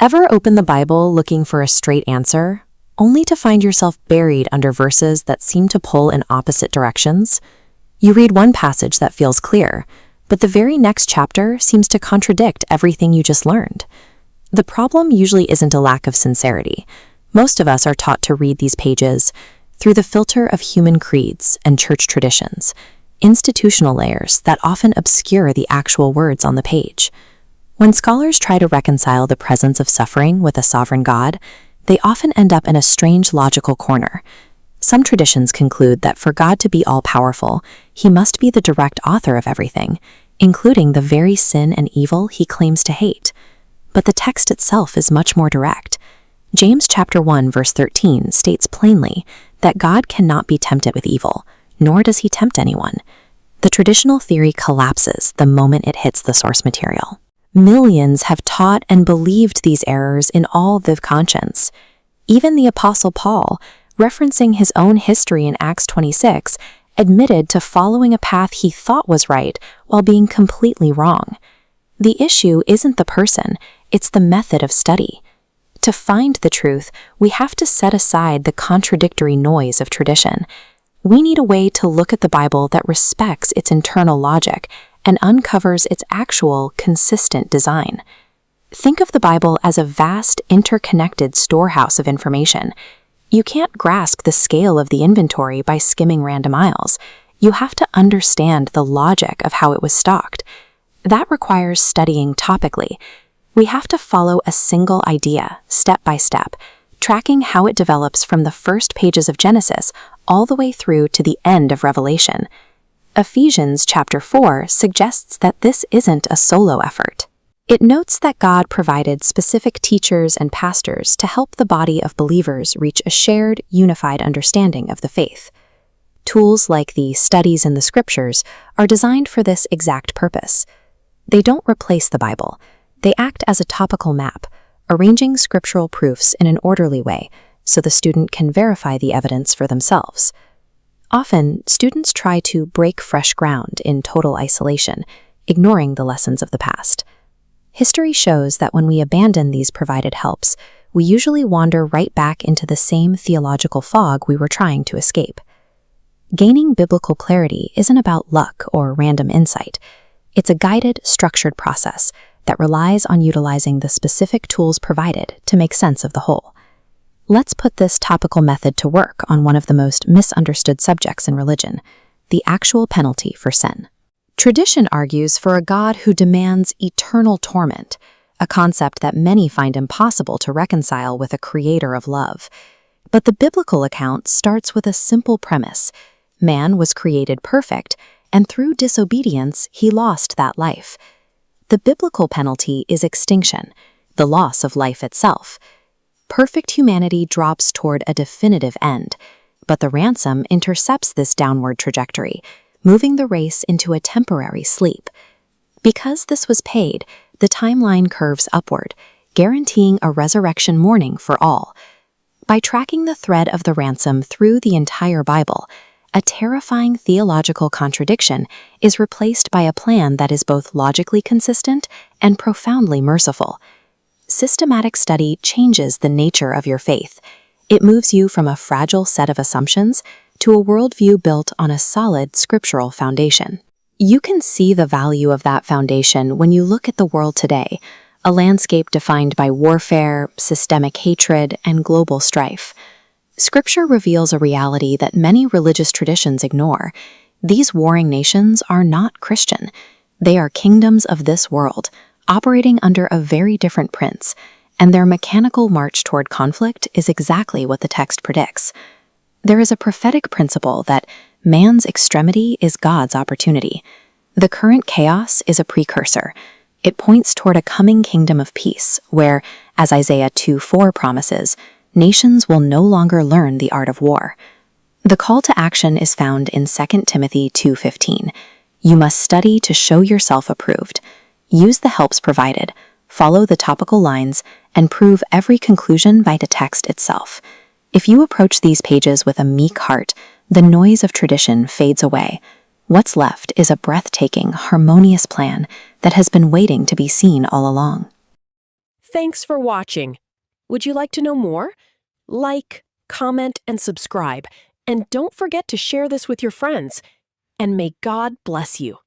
Ever open the Bible looking for a straight answer, only to find yourself buried under verses that seem to pull in opposite directions? You read one passage that feels clear, but the very next chapter seems to contradict everything you just learned. The problem usually isn't a lack of sincerity. Most of us are taught to read these pages through the filter of human creeds and church traditions, institutional layers that often obscure the actual words on the page. When scholars try to reconcile the presence of suffering with a sovereign God, they often end up in a strange logical corner. Some traditions conclude that for God to be all-powerful, he must be the direct author of everything, including the very sin and evil he claims to hate. But the text itself is much more direct. James chapter 1 verse 13 states plainly that God cannot be tempted with evil, nor does he tempt anyone. The traditional theory collapses the moment it hits the source material. Millions have taught and believed these errors in all their conscience. Even the Apostle Paul, referencing his own history in Acts 26, admitted to following a path he thought was right while being completely wrong. The issue isn't the person, it's the method of study. To find the truth, we have to set aside the contradictory noise of tradition. We need a way to look at the Bible that respects its internal logic and uncovers its actual, consistent design. Think of the Bible as a vast, interconnected storehouse of information. You can't grasp the scale of the inventory by skimming random aisles. You have to understand the logic of how it was stocked. That requires studying topically. We have to follow a single idea, step by step, tracking how it develops from the first pages of Genesis all the way through to the end of Revelation. Ephesians chapter 4 suggests that this isn't a solo effort. It notes that God provided specific teachers and pastors to help the body of believers reach a shared, unified understanding of the faith. Tools like the studies in the scriptures are designed for this exact purpose. They don't replace the Bible. They act as a topical map, arranging scriptural proofs in an orderly way so the student can verify the evidence for themselves. Often, students try to break fresh ground in total isolation, ignoring the lessons of the past. History shows that when we abandon these provided helps, we usually wander right back into the same theological fog we were trying to escape. Gaining biblical clarity isn't about luck or random insight. It's a guided, structured process that relies on utilizing the specific tools provided to make sense of the whole. Let's put this topical method to work on one of the most misunderstood subjects in religion, the actual penalty for sin. Tradition argues for a God who demands eternal torment, a concept that many find impossible to reconcile with a creator of love. But the biblical account starts with a simple premise. Man was created perfect, and through disobedience, he lost that life. The biblical penalty is extinction, the loss of life itself. Perfect humanity drops toward a definitive end, but the ransom intercepts this downward trajectory, moving the race into a temporary sleep. Because this was paid, the timeline curves upward, guaranteeing a resurrection morning for all. By tracking the thread of the ransom through the entire Bible, a terrifying theological contradiction is replaced by a plan that is both logically consistent and profoundly merciful. Systematic study changes the nature of your faith. It moves you from a fragile set of assumptions to a worldview built on a solid scriptural foundation. You can see the value of that foundation when you look at the world today, a landscape defined by warfare, systemic hatred, and global strife. Scripture reveals a reality that many religious traditions ignore. These warring nations are not Christian. They are kingdoms of this world, operating under a very different prince, and their mechanical march toward conflict is exactly what the text predicts. There is a prophetic principle that man's extremity is God's opportunity. The current chaos is a precursor. It points toward a coming kingdom of peace, where, as Isaiah 2:4 promises, nations will no longer learn the art of war. The call to action is found in 2 Timothy 2:15. You must study to show yourself approved. Use the helps provided, follow the topical lines, and prove every conclusion by the text itself. If you approach these pages with a meek heart, the noise of tradition fades away. What's left is a breathtaking, harmonious plan that has been waiting to be seen all along. Thanks for watching. Would you like to know more? Like, comment, and subscribe. And don't forget to share this with your friends. And may God bless you.